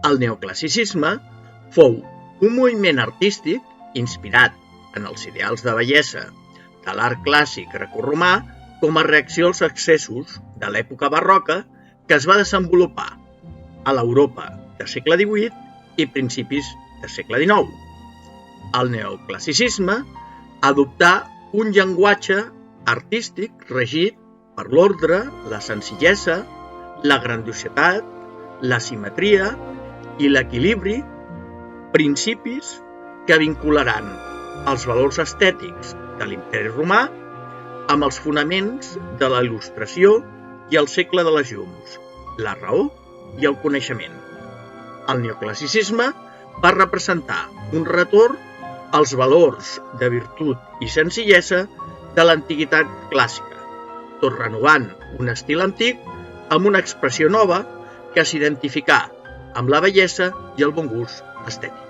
El neoclassicisme fou un moviment artístic inspirat en els ideals de bellesa de l'art clàssic grecoromà com a reacció als excessos de l'època barroca que es va desenvolupar a l'Europa del segle XVIII i principis del segle XIX. El neoclassicisme adoptà un llenguatge artístic regit per l'ordre, la senzillesa, la grandiositat, la simetria i l'equilibri, principis que vincularan els valors estètics de l'Imperi Romà amb els fonaments de la Il·lustració i el segle de les llums, la raó i el coneixement. El neoclassicisme va representar un retorn als valors de virtut i senzillesa de l'antiguitat clàssica, tot renovant un estil antic amb una expressió nova que s'identificà amb la bellesa i el bon gust estètic.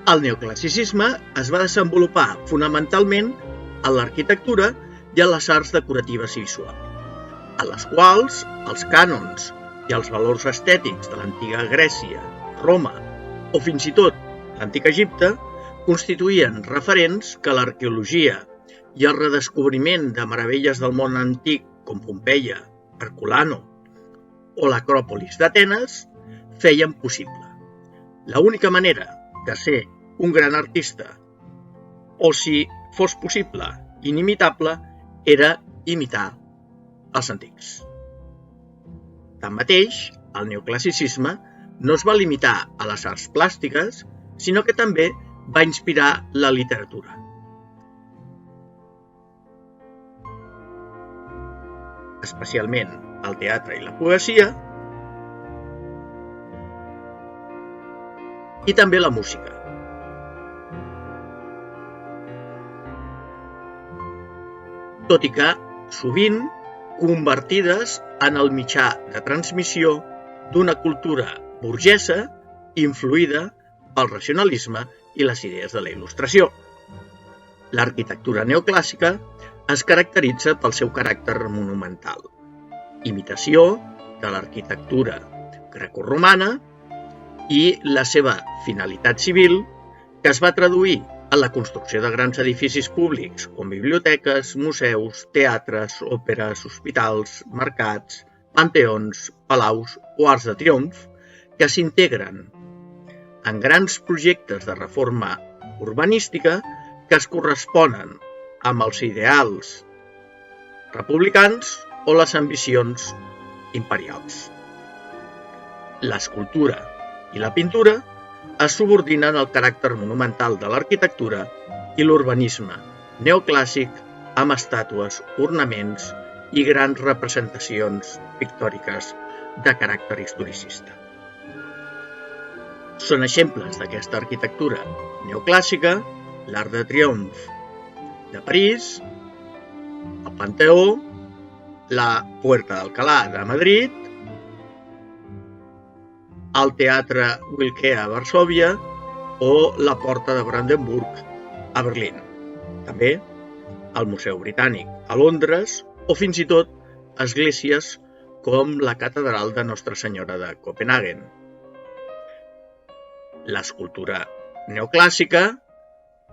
El neoclassicisme es va desenvolupar fonamentalment en l'arquitectura i en les arts decoratives i visuals, en les quals els cànons i els valors estètics de l'antiga Grècia, Roma o fins i tot l'antic Egipte constituïen referents que l'arqueologia i el redescobriment de meravelles del món antic com Pompeia, Herculano o l'Acròpolis d'Atenes feien possible. L'única manera de ser un gran artista, o si fos possible, inimitable, era imitar els antics. Tanmateix, el neoclassicisme no es va limitar a les arts plàstiques, sinó que també va inspirar la literatura. Especialment el teatre i la poesia, i també la música. Tot i que, sovint, convertides en el mitjà de transmissió d'una cultura burgesa influïda pel racionalisme i les idees de la il·lustració. L'arquitectura neoclàssica es caracteritza pel seu caràcter monumental, imitació de l'arquitectura grecoromana i la seva finalitat civil, que es va traduir en la construcció de grans edificis públics com biblioteques, museus, teatres, òperes, hospitals, mercats, panteons, palaus o arcs de triomf, que s'integren en grans projectes de reforma urbanística que es corresponen amb els ideals republicans o les ambicions imperials. L'escultura i la pintura es subordinen al caràcter monumental de l'arquitectura i l'urbanisme neoclàssic amb estàtues, ornaments i grans representacions pictòriques de caràcter historicista. Són exemples d'aquesta arquitectura neoclàssica l'Arc de Triomf de París, el Panteó, la Puerta d'Alcalá de Madrid, el Teatre Wilkea a Varsòvia o la Porta de Brandenburg a Berlín. També el Museu Britànic a Londres o fins i tot esglésies com la Catedral de Nostra Senyora de Copenhaguen. L'escultura neoclàssica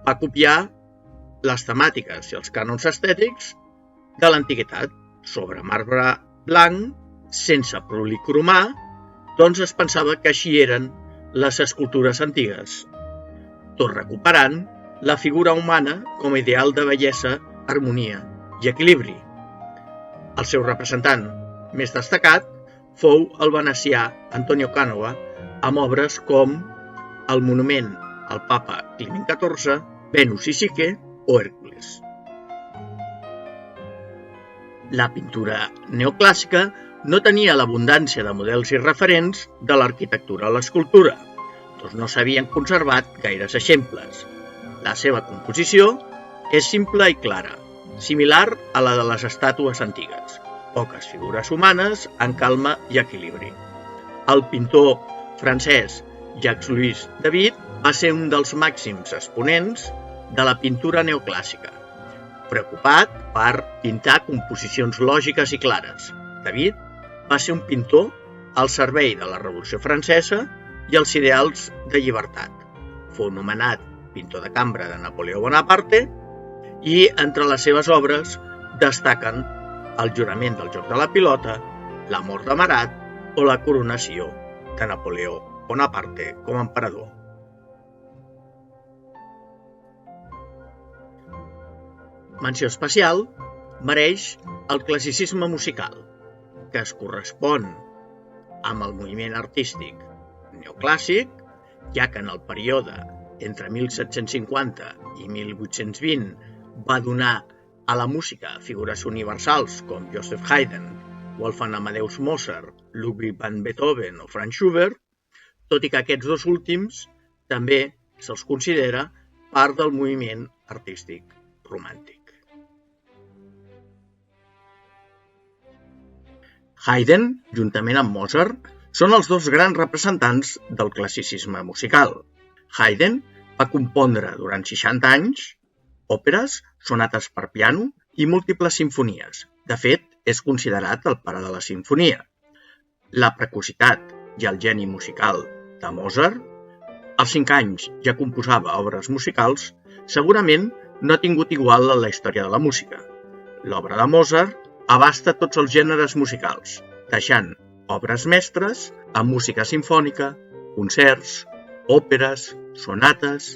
va copiar les temàtiques i els cànons estètics de l'antiguitat sobre marbre blanc, sense policromar, doncs es pensava que així eren les escultures antigues, tot recuperant la figura humana com a ideal de bellesa, harmonia i equilibri. El seu representant més destacat fou el venecià Antonio Canova, amb obres com el monument al papa Climent XIV, Venus i Psique o Hèrcules. La pintura neoclàssica no tenia l'abundància de models i referents de l'arquitectura a l'escultura, doncs no s'havien conservat gaires exemples. La seva composició és simple i clara, similar a la de les estàtues antigues, poques figures humanes en calma i equilibri. El pintor francès Jacques-Louis David va ser un dels màxims exponents de la pintura neoclàssica preocupat per pintar composicions lògiques i clares. David va ser un pintor al servei de la Revolució Francesa i els ideals de llibertat. Fou nomenat pintor de cambra de Napoleó Bonaparte i entre les seves obres destaquen el jurament del joc de la pilota, la mort de Marat o la coronació de Napoleó Bonaparte com a emperador. Menció especial mereix el classicisme musical, que es correspon amb el moviment artístic neoclàssic, ja que en el període entre 1750 i 1820 va donar a la música figures universals com Joseph Haydn, Wolfgang Amadeus Mozart, Ludwig van Beethoven o Franz Schubert, tot i que aquests dos últims també se'ls considera part del moviment artístic romàntic. Haydn, juntament amb Mozart, són els dos grans representants del classicisme musical. Haydn va compondre durant 60 anys òperes, sonates per piano i múltiples simfonies. De fet, és considerat el pare de la simfonia. La precocitat i el geni musical de Mozart, als 5 anys ja composava obres musicals, segurament no ha tingut igual en la història de la música. L'obra de Mozart abasta tots els gèneres musicals, deixant obres mestres amb música simfònica, concerts, òperes, sonates